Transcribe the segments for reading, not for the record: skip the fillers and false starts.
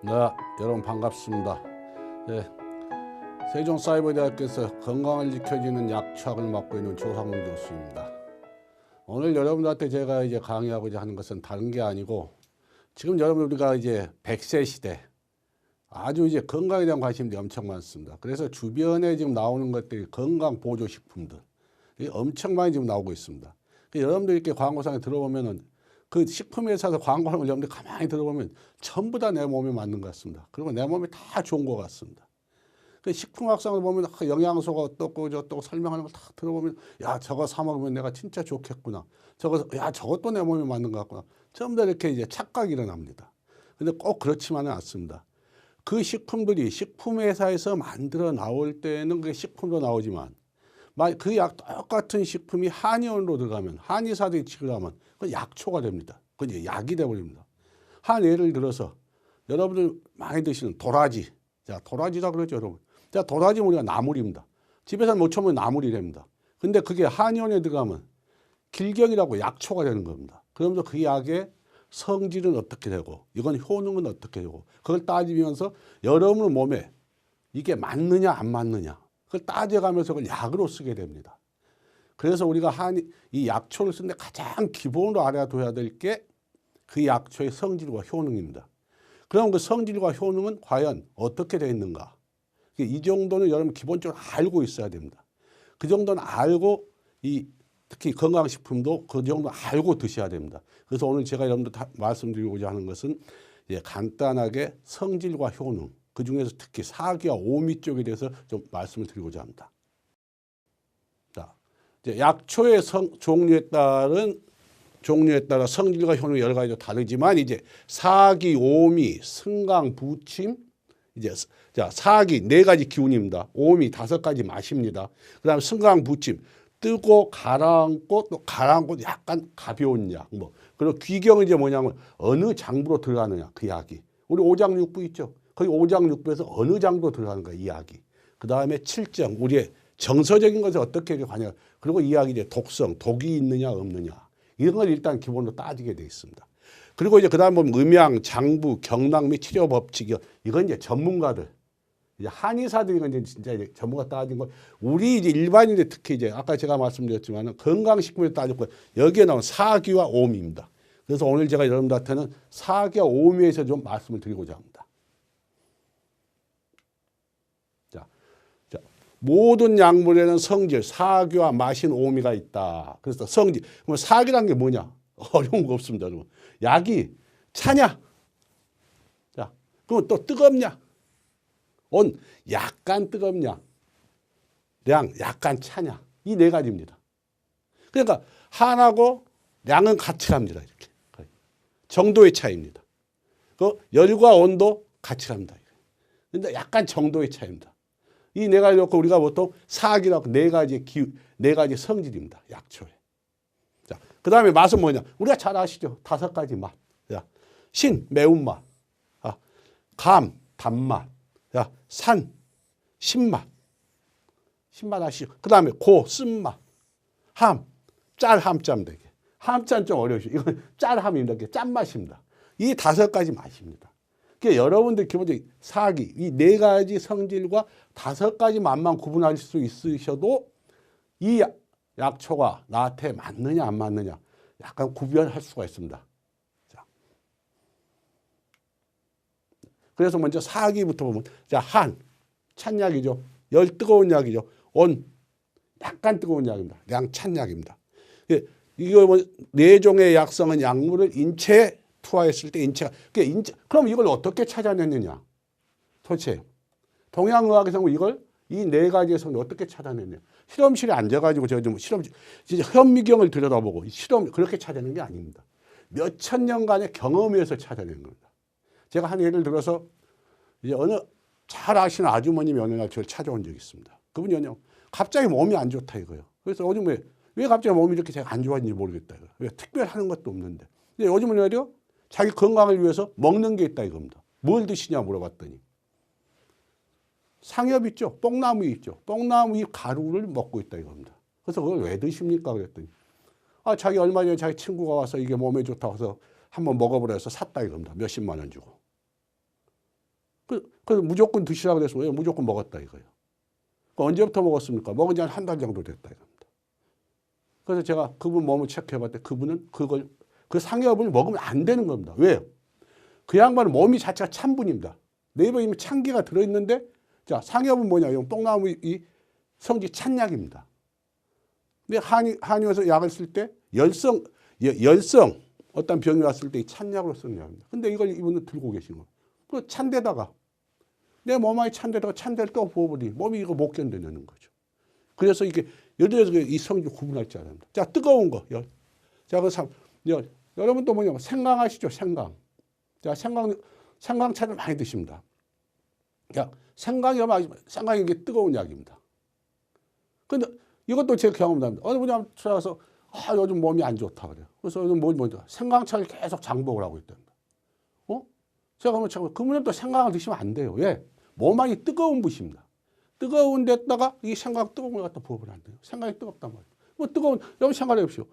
네, 여러분 반갑습니다. 네, 세종사이버대학교에서 건강을 지켜주는 약초학을 맡고 있는 조상훈 교수입니다. 오늘 여러분들한테 제가 이제 강의하고자 하는 것은 다른 게 아니고, 지금 여러분 우리가 이제 100세 시대, 아주 이제 건강에 대한 관심이 엄청 많습니다. 그래서 주변에 지금 나오는 것들이 건강 보조 식품들 엄청 많이 지금 나오고 있습니다. 여러분들 이렇게 광고상에 들어보면은 그 식품회사에서 광고하는 걸 여러분들 가만히 들어보면 전부 다 내 몸에 맞는 것 같습니다. 그리고 내 몸에 다 좋은 것 같습니다. 그 식품학상을 보면 영양소가 어떻고 저떻고 설명하는 걸 다 들어보면, 야, 저거 사 먹으면 내가 진짜 좋겠구나. 야, 저것도 내 몸에 맞는 것 같구나. 전부 다 이렇게 이제 착각이 일어납니다. 근데 꼭 그렇지만은 않습니다. 그 식품들이 식품회사에서 만들어 나올 때는 그게 식품도 나오지만, 그 똑같은 식품이 한의원으로 들어가면, 한의사들이 치료하면 그 약초가 됩니다. 그 이제 약이 되어버립니다. 한 예를 들어서 여러분들 많이 드시는 도라지. 자, 도라지다 그러죠, 여러분. 자, 도라지 우리가 나물입니다. 집에서 못 쳐면 나물이 됩니다. 근데 그게 한의원에 들어가면 길경이라고 약초가 되는 겁니다. 그러면서 그 약의 성질은 어떻게 되고, 이건 효능은 어떻게 되고, 그걸 따지면서 여러분 몸에 이게 맞느냐 안 맞느냐, 그걸 따져가면서 그걸 약으로 쓰게 됩니다. 그래서 우리가 이 약초를 쓰는데 가장 기본으로 알아둬야 될 게 그 약초의 성질과 효능입니다. 그럼 그 성질과 효능은 과연 어떻게 되어 있는가? 이 정도는 여러분 기본적으로 알고 있어야 됩니다. 그 정도는 알고, 특히 건강식품도 그 정도 알고 드셔야 됩니다. 그래서 오늘 제가 여러분들 말씀드리고자 하는 것은 간단하게 성질과 효능, 그 중에서 특히 사기와 오미 쪽에 대해서 좀 말씀을 드리고자 합니다. 자, 이제 약초의 종류에 따라 성질과 효능이 여러 가지로 다르지만, 이제 사기, 오미, 승강, 부침, 이제 자, 사기 4가지 기운입니다. 오미 5가지 맛입니다. 그다음에 승강, 부침, 뜨고 가라앉고, 또 가라앉고 약간 가벼운 약. 그리고 귀경은 이제 뭐냐면 어느 장부로 들어가느냐, 그 약이. 우리 오장육부 있죠. 거기 오장육부에서 어느 장부로 들어가는 거야, 이 약이. 그다음에 칠정, 우리의 정서적인 것을 어떻게 관여. 그리고 이 약이 이제 독성, 독이 있느냐 없느냐, 이런 걸 일단 기본으로 따지게 돼 있습니다. 그리고 이제 그다음 보면 음양, 장부, 경락 및 치료 법칙, 이건 이제 전문가들, 이제 한의사들이 이제 진짜 이제 전문가 따진 거. 우리 이제 일반인들 특히 이제 아까 제가 말씀드렸지만은 건강식품에 따졌고, 여기에 나온 사기와 오미입니다. 그래서 오늘 제가 여러분들한테는 사기와 오미에서 좀 말씀을 드리고자 합니다. 자, 모든 약물에는 성질, 사기와 마신, 오미가 있다. 그래서 성질, 그럼 사기란 게 뭐냐? 어려운 거 없습니다, 여러분. 약이 차냐? 자, 그럼 또 뜨겁냐? 약간 뜨겁냐? 약간 차냐? 이 4가지입니다. 그러니까 한하고 양은 같이 갑니다. 이렇게. 정도의 차이입니다. 그 열과 온도 같이 갑니다. 근데 약간 정도의 차이입니다. 이 4가지 놓고 우리가 보통 사기라고 4가지 성질입니다. 약초에. 자, 그 다음에 맛은 뭐냐? 우리가 잘 아시죠? 5가지 맛. 자, 신, 매운맛. 감, 단맛. 자, 산, 신맛. 신맛 아시죠? 그 다음에 고, 쓴맛. 함, 짤, 함짠 되게. 함짠 좀 어려우시죠? 이건 짤함입니다. 이게 짠맛입니다. 이 5가지 맛입니다. 그러니까 여러분들 기본적으로 사기, 이 4가지 성질과 5가지 맛만 구분할 수 있으셔도 이 약초가 나한테 맞느냐 안 맞느냐 약간 구별할 수가 있습니다. 자, 그래서 먼저 사기부터 보면, 자, 찬 약이죠. 열, 뜨거운 약이죠. 온, 약간 뜨거운 약입니다. 양, 찬 약입니다. 이거 4종의 약성은 약물을 인체에 투하했을 때 그럼 이걸 어떻게 찾아냈느냐? 도대체 동양의학에서 이걸 이 4가지의 성을 어떻게 찾아냈냐? 실험실에 앉아가지고 제가 좀 진짜 현미경을 들여다보고 그렇게 찾아낸 게 아닙니다. 몇천 년간의 경험에서 찾아낸 겁니다. 제가 한 예를 들어서, 이제 잘 아시는 아주머님이 어느 날 저를 찾아온 적이 있습니다. 그분이 갑자기 몸이 안 좋다 이거예요. 그래서 요즘 왜 갑자기 몸이 이렇게 제가 안 좋아지는지 모르겠다 이거예요. 왜 특별하는 것도 없는데. 근데 요즘은 오히려 자기 건강을 위해서 먹는 게 있다 이겁니다. 뭘 드시냐 물어봤더니 상엽 있죠. 뽕나무 있죠. 뽕나무 잎 가루를 먹고 있다 이겁니다. 그래서 그걸 왜 드십니까 그랬더니, 자기 얼마 전에 자기 친구가 와서 이게 몸에 좋다고 해서 한번 먹어보라 해서 샀다 이겁니다. 몇십만 원 주고. 그래서 무조건 드시라고 그래서 왜 무조건 먹었다 이거예요. 언제부터 먹었습니까? 먹은 지 한 달 정도 됐다 이겁니다. 그래서 제가 그분 몸을 체크해봤더니 그분은 그 상엽을 먹으면 안 되는 겁니다. 왜요? 그 양반은 몸이 자체가 찬 분입니다. 내부에 이미 찬기가 들어있는데, 자, 상엽은 뭐냐? 이 똥나무 이 성지 찬약입니다. 근데 한의에서 약을 쓸 때 열성 어떤 병이 왔을 때 이 찬약으로 쓰는 약입니다. 근데 이걸 이분은 들고 계신 거예요. 그 찬데다가 내 몸 안에 찬데다가 찬데를 또 부어버리니 몸이 이거 못 견뎌내는 거죠. 그래서 이게 예를 들어서 이 성질 구분할 줄 알아야 합니다. 자, 뜨거운 거. 자, 여러분 또 뭐냐면 생강 아시죠? 생강. 자, 생강차를 많이 드십니다. 자, 생강이 이게 뜨거운 약입니다. 근데 이것도 제 경험담입니다. 어느 분이 한번 찾아가서 요즘 몸이 안 좋다 그래요. 그래서 요즘 뭐죠? 생강차를 계속 장복을 하고 있답니다. 제가 한번 그분은 또 생강을 드시면 안 돼요. 왜? 몸 안이 뜨거운 붓입니다. 뜨거운 데다가 이 생강 뜨거운 걸 갖다 부어버리면 안 돼요. 생강이 뜨겁단 말이에요. 여러분 생각해 보십시오.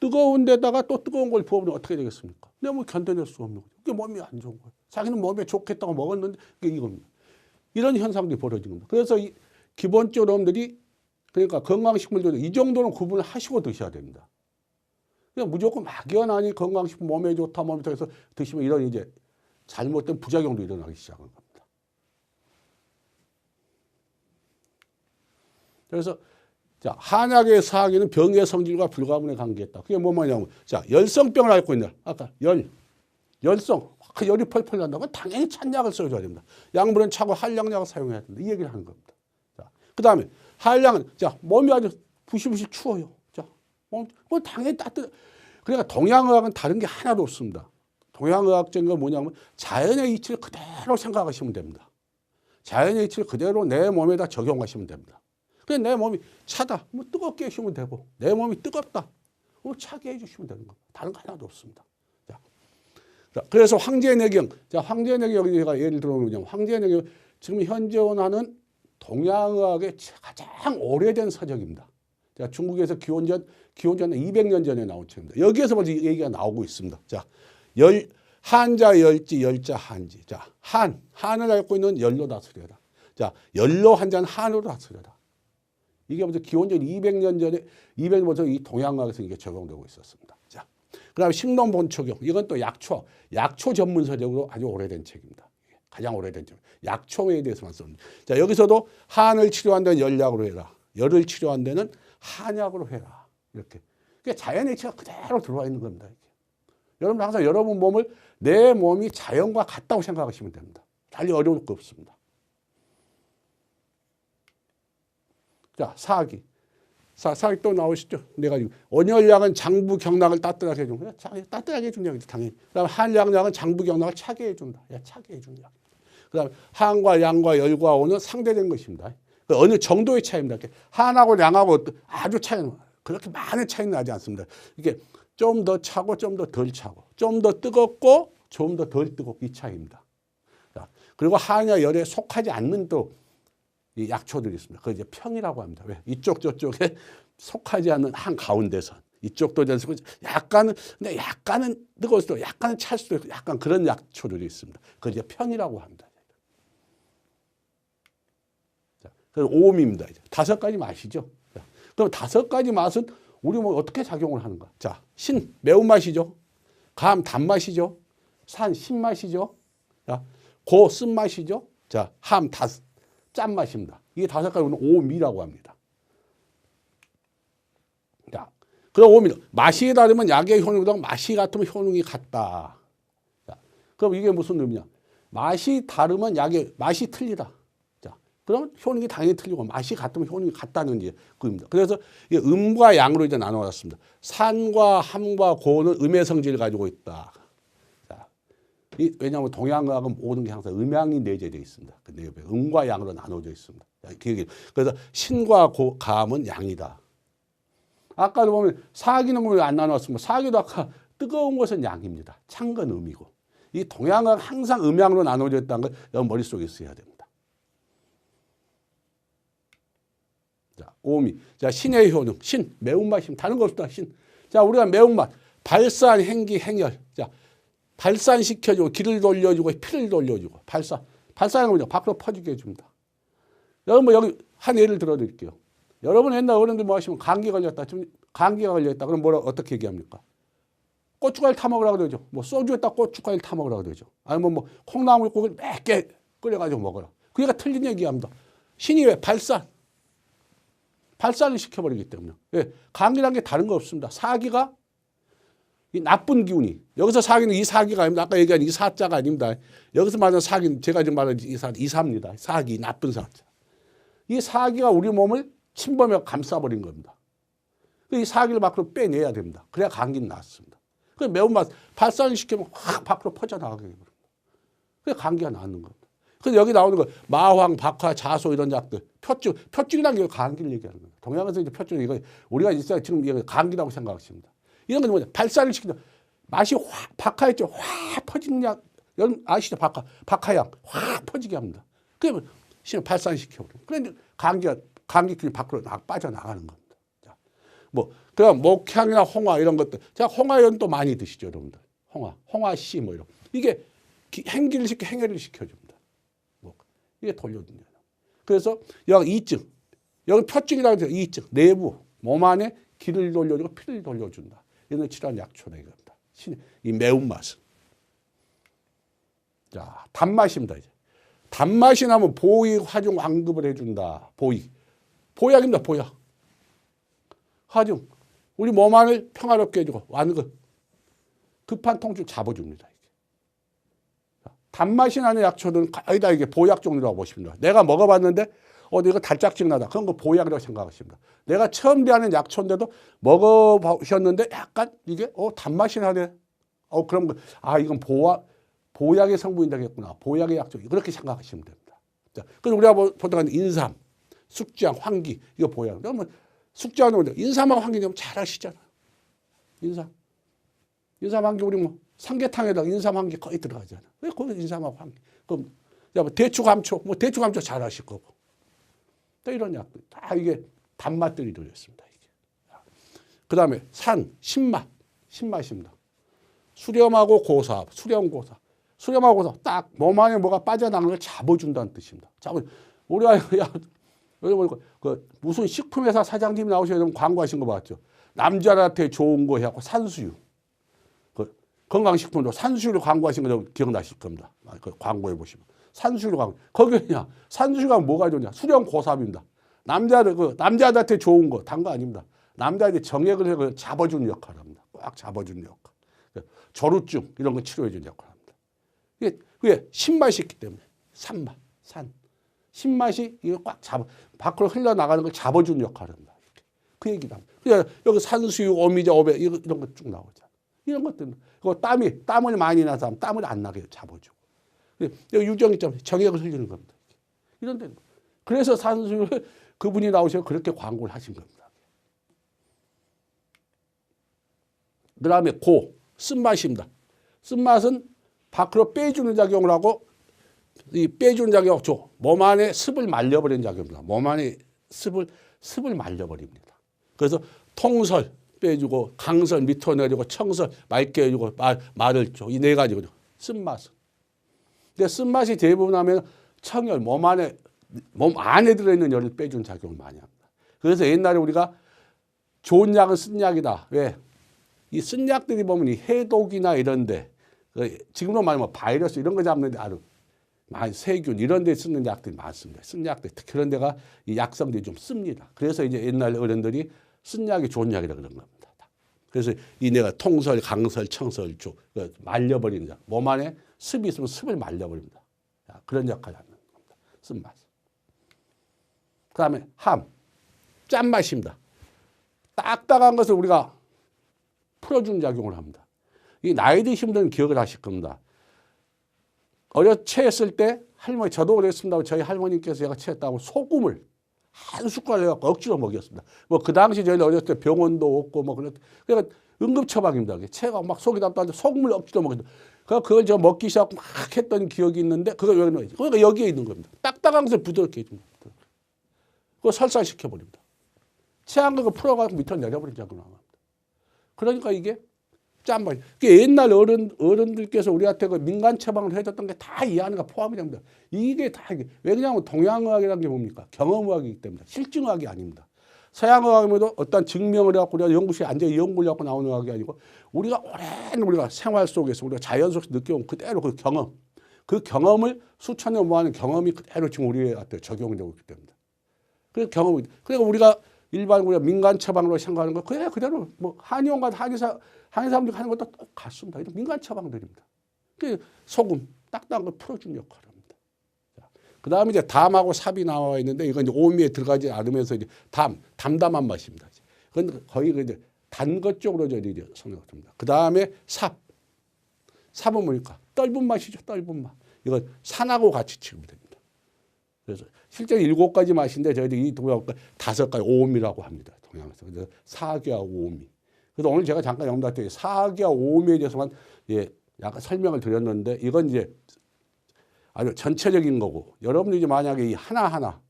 뜨거운 데다가 또 뜨거운 걸 부어버리면 어떻게 되겠습니까? 내가 뭐 견뎌낼 수 없는 거죠. 그게 몸이 안 좋은 거예요. 자기는 몸에 좋겠다고 먹었는데 그게 이겁니다. 이런 현상들이 벌어지는 겁니다. 그래서 기본적으로 여러분들이 그러니까 건강식물도 이 정도는 구분을 하시고 드셔야 됩니다. 그냥 무조건 막연하니 건강식품 몸에 좋다 몸에 좋다 해서 드시면 이런 이제 잘못된 부작용도 일어나기 시작한 겁니다. 그래서 자, 한약의 사학에는 병의 성질과 불가분의 관계있다. 그게 뭐냐면 자, 열성병을 앓고 있는 아까 열성 열이 펄펄 난다고 당연히 찬약을 써줘야 됩니다. 약물은 차고 한량약을 사용해야 된다. 이 얘기를 하는 겁니다. 자, 그다음에 한량은 자, 몸이 아주 부시부시 추워요. 자, 그건 당연히 그러니까 동양의학은 다른 게 하나도 없습니다. 동양의학적인 건 뭐냐면 자연의 이치를 그대로 생각하시면 됩니다. 자연의 이치를 그대로 내 몸에다 적용하시면 됩니다. 그냥 내 몸이 차다, 뭐 뜨겁게 해주시면 되고, 내 몸이 뜨겁다, 뭐 차게 해주시면 되는 겁니다. 다른 거 하나도 없습니다. 자, 그래서 황제내경, 자, 황제내경이 제가 예를 들어보면 황제내경 지금 현재 원하는 동양의학의 가장 오래된 서적입니다. 자, 중국에서 기원전 200년 전에 나온 책입니다. 여기에서 먼저 얘기가 나오고 있습니다. 자, 한자 열지, 열자 한지. 자, 한을 앓고 있는 열로 다스려라. 자, 열로 한자는 한으로 다스려라. 이게 먼저 기원전 200년 전에 200년 먼저 이 동양학에서 이게 적용되고 있었습니다. 자, 그다음에 식론본초경. 이건 또 약초 전문 서적으로 아주 오래된 책입니다. 가장 오래된 책. 약초에 대해서만 씁니다. 자, 여기서도 한을 치료한 데는 열약으로 해라. 열을 치료한 데는 한약으로 해라. 이렇게. 그게 자연의 이치가 그대로 들어와 있는 겁니다. 이게. 여러분 항상 여러분 몸을 내 몸이 자연과 같다고 생각하시면 됩니다. 달리 어려울 거 없습니다. 자, 사기 또 나오시죠? 내가 온열약은 장부 경락을 따뜻하게 해준 거야. 따뜻하게 해준 약이죠, 당연히. 그다음 한약은 장부 경락을 차게 해준다. 차게 해준 약. 그다음 한과 양과 열과 온은 상대된 것입니다. 어느 정도의 차이입니다. 한하고 양하고 아주 차이는 그렇게 많은 차이는 나지 않습니다. 이게 좀 더 차고 좀 더 덜 차고 좀 더 뜨겁고 좀 더 덜 뜨겁고 이 차이입니다. 자, 그리고 한약 열에 속하지 않는 또 이 약초들이 있습니다. 그걸 이제 평이라고 합니다. 왜? 이쪽 저쪽에 속하지 않는 한 가운데선 이쪽도 전시고 약간은 뜨거울 수도 약간은 찰 수도 있고 약간 그런 약초들이 있습니다. 그걸 이제 평이라고 합니다. 자, 그래서 오음입니다. 이제 5가지 맛이죠. 자, 그럼 5가지 맛은 우리 뭐 어떻게 작용을 하는가? 자, 신 매운맛이죠. 감 단맛이죠. 산 신맛이죠. 자, 고 쓴맛이죠. 자, 함 짠맛입니다. 이게 5가지는 오미라고 합니다. 자, 그럼 오미 맛이 다르면 약의 효능보다 맛이 같으면 효능이 같다. 자, 그럼 이게 무슨 의미냐? 맛이 다르면 약의 맛이 틀리다. 자, 그러면 효능이 당연히 틀리고 맛이 같으면 효능이 같다는 게 그입니다. 그래서 이게 음과 양으로 이제 나눠놨습니다. 산과 함과 고는 음의 성질을 가지고 있다. 왜냐하면 동양의학은 모든 게 항상 음양이 내재되어 있습니다. 근데 음과 양으로 나눠져 있습니다. 그래서 신과 감은 양이다. 아까도 보면 사기는 왜 안 나눴습니까? 사기도 아까 뜨거운 것은 양입니다. 찬 건 음이고. 이 동양의학 항상 음양으로 나눠져 있다는 걸 여러분 머릿속에 있어야 됩니다. 자, 오미. 자, 신의 효능. 신. 매운맛이면 다른 거 없다. 신. 자, 우리가 매운맛. 발산, 행기, 행열. 자, 발산시켜주고 기를 돌려주고 피를 돌려주고 발산. 발산하는 거죠. 밖으로 퍼지게 해줍니다. 여러분 뭐 여기 한 예를 들어드릴게요. 여러분 옛날 어른들 뭐 하시면 감기 걸렸다. 좀 감기가 걸렸다. 그럼 뭐라 어떻게 얘기합니까? 고춧가루 타 먹으라고 그러죠. 뭐 소주에다 고춧가루 타 먹으라고 그러죠. 아니면 뭐 콩나물 국을 맵게 끓여가지고 먹어라. 그러니까 틀린 얘기합니다. 신이 왜 발산을 시켜버리기 때문에. 예, 감기란 게 다른 거 없습니다. 사기가 이 나쁜 기운이 여기서 사기는 이 사기가 아닙니다. 아까 얘기한 이 사자가 아닙니다. 여기서 말하는 사기는 제가 지금 말하는 이사입니다. 사기 나쁜 사자. 이 사기가 우리 몸을 침범해 감싸버린 겁니다. 이 사기를 밖으로 빼내야 됩니다. 그래야 감기는 낫습니다. 그 매운맛 발산을 시키면 확 밖으로 퍼져나가게 됩니다. 그래야 감기가 낫는 겁니다. 그래서 여기 나오는 거 마황, 박하, 자소 이런 약들 표준이라는 게 감기를 얘기하는 거예요. 동양에서 이제 표준 이거 우리가 있어야 지금 이거 감기라고 생각하십니다. 이런 건 뭐냐 발산을 시키는 맛이 확 박하 있죠. 확 퍼지는 약 여러분 아시죠? 박하약 확 퍼지게 합니다. 그러면 발산시켜버려요. 그런데 감기균이 밖으로 빠져나가는 겁니다. 자, 뭐 그럼 목향이나 홍화 이런 것들 자 홍화연 또 많이 드시죠 여러분들. 홍화씨 뭐 이런 이게 행기를 시켜 행해를 시켜줍니다. 뭐 이게 돌려준다. 그래서 여기 이증 여기 표증이라고 해서 이증 내부 몸 안에 기를 돌려주고 피를 돌려준다. 이런 치료한 약초다 이겁니다. 이 매운맛은. 자, 단맛입니다. 이제. 단맛이 나면 보익, 화중, 완급을 해준다. 보약입니다. 보약. 화중. 우리 몸 안을 평화롭게 해주고 완급. 급한 통증 잡아줍니다. 이게. 단맛이 나는 약초들은 거의 다 이게 보약 종류라고 보십니다. 내가 먹어봤는데 이거 달짝지근 나다. 그런 거 보약이라고 생각하십니다. 내가 처음 대하는 약초인데도 먹어보셨는데 약간 이게 단맛이 나네. 그럼 이건 보약의 성분이 되겠구나. 보약의 약초. 그렇게 생각하시면 됩니다. 자, 그래서 우리가 보통 인삼, 숙지향, 황기 이거 보약. 그러면 숙지향은 인삼하고 황기 좀 잘 아시잖아요. 인삼, 황기 우리 뭐 삼계탕에다 인삼, 황기 거의 들어가잖아요. 왜 거기 인삼하고 황기? 그럼 대추감초, 대추감초 잘 아실 거고. 또 이런 약들 다 이게 단맛들이 들어있습니다. 그 다음에 신맛입니다. 수렴하고 고사, 수렴고사. 수렴하고 고사 딱 몸 안에 뭐가 빠져나가는 걸 잡아준다는 뜻입니다. 우리가 무슨 식품회사 사장님이 나오셔서 광고하신 거 봤죠. 남자한테 좋은 거 해갖고 산수유. 건강식품으로 산수유를 광고하신 거 좀 기억나실 겁니다. 그 광고해 보시면. 산수유로 광고. 거기 그냥 산수유가 뭐가 좋냐. 수렴고사입니다. 남자한테 좋은 거, 단 거 아닙니다. 남자한테 정액을 해서 잡아주는 역할을 합니다. 꽉 잡아주는 역할. 조루증 이런 거 치료해주는 역할을 합니다. 그게 신맛이 있기 때문에 산맛. 신맛이 이거 꽉 밖으로 흘러나가는 걸 잡아주는 역할을 합니다. 그 얘기다. 여기 산수유, 오미자, 오배 이런 거 쭉 나오잖아. 이런 것들. 땀을 많이 나서 땀을 안 나게 잡아주고. 여기 유정이 있잖아요. 정액을 흘리는 겁니다. 이런 데. 그래서 산수유를 그분이 나오셔서 그렇게 광고를 하신 겁니다. 그 다음에 쓴맛입니다. 쓴맛은 밖으로 빼주는 작용을 하고 이 빼주는 작용, 몸 안에 습을 말려버리는 작용입니다. 몸 안에 습을 말려버립니다. 그래서 통설 빼주고 강설 밑으로 내리고 청설 맑게 해주고 말을 줘. 이 네 가지거든요. 쓴맛은. 근데 쓴맛이 대부분 하면 청열, 몸 안에 들어있는 열을 빼주는 작용을 많이 합니다. 그래서 옛날에 우리가 좋은 약은 쓴 약이다. 왜? 이 쓴 약들이 보면 이 해독이나 이런데 지금으로 말하면 바이러스 이런 거 잡는데 세균 이런 데 쓰는 약들이 많습니다. 쓴 약들 특히 그런 데가 이 약성들이 좀 씁니다. 그래서 이제 옛날 어른들이 쓴 약이 좋은 약이라 그런 겁니다. 그래서 이 내가 통설, 강설, 청설 말려버리는 약. 몸 안에 습이 있으면 습을 말려버립니다. 그런 역할을 하는 겁니다. 쓴맛. 그 다음에 짠맛입니다. 딱딱한 것을 우리가 풀어주는 작용을 합니다. 이 나이 드신 분들은 기억을 하실 겁니다. 체했을 때 저도 그랬습니다. 저희 할머니께서 제가 체했다고 소금을 한 숟갈 해갖고 억지로 먹였습니다. 그 당시 저희 어렸을 때 병원도 없고 그러니까 응급처방입니다. 체가 막 속이 답답한데 소금을 억지로 먹였습니다. 그걸 저 먹기 시작하고 막 했던 기억이 있는데 그걸 왜 그러냐. 그러니까 여기에 있는 겁니다. 딱딱한 것을 부드럽게 해줍니다. 그거 설사시켜버립니다. 체한 거 풀어가지고 밑으로 내려버린 작용을 합니다. 그러니까 이게 짠맛. 그게 옛날 어른들께서 우리한테 그 민간 처방을 해줬던 게 다 이 안에 포함이 됩니다. 이게 다 이게 왜냐하면 동양의학이라는 게 뭡니까? 경험의학이기 때문에 실증의학이 아닙니다. 서양의학에도 어떤 증명을 해갖고 우리가 연구실에 앉아 연구를 해갖고 나오는 의학이 아니고 우리가 오랜 우리가 생활 속에서 우리가 자연 속에서 느껴온 그대로 그 경험, 그 경험을 수천 년 모아낸 경험이 그대로 지금 우리한테 적용되고 있기 때문에. 그 경험이 그러니까 우리가 일반 우리가 민간 처방으로 생각하는 거 그대로 뭐 한의원과 한의사 사람들이 하는 것도 똑같습니다. 이런 민간 처방들입니다. 그 소금 딱딱한 걸 풀어주는 역할을 합니다. 그 다음에 이제 담하고 삽이 나와 있는데 이건 이제 오미에 들어가지 않으면서 이제 담담한 맛입니다. 그건 거의 이제 단 것 쪽으로 이제 성향을 듭니다. 그 다음에 삽은 뭡니까? 떫은 맛이죠. 떫은 맛. 이건 산하고 같이 취급이 됩니다. 그래서 실제 7가지 맛인데 저희들이 이 동양 5가지 오미라고 합니다. 동양에서. 그래서 사기하고 오미. 그래서 오늘 제가 잠깐 영도한테 사기와 오미에 대해서만 약간 설명을 드렸는데 이건 이제 아주 전체적인 거고 여러분들이 이제 만약에 이 하나하나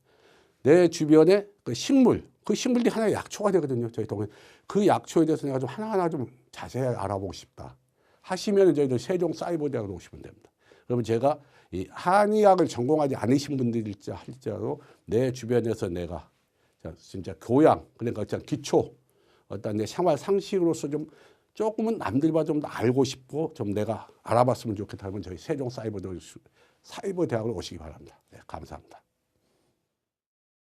내 주변에 그 식물, 그 식물들이 하나의 약초가 되거든요. 저희 동네 그 약초에 대해서 내가 좀 하나하나 좀 자세히 알아보고 싶다 하시면 저희들 세종사이버대학으로 오시면 됩니다. 그러면 제가 이 한의학을 전공하지 않으신 분들일지라도 내 주변에서 내가 진짜 교양 그러니까 어떤 기초 어떤 내 생활 상식으로서 좀 조금은 남들보다 좀 더 알고 싶고 좀 내가 알아봤으면 좋겠다면 저희 세종사이버대학으로 오시기 바랍니다. 네, 감사합니다.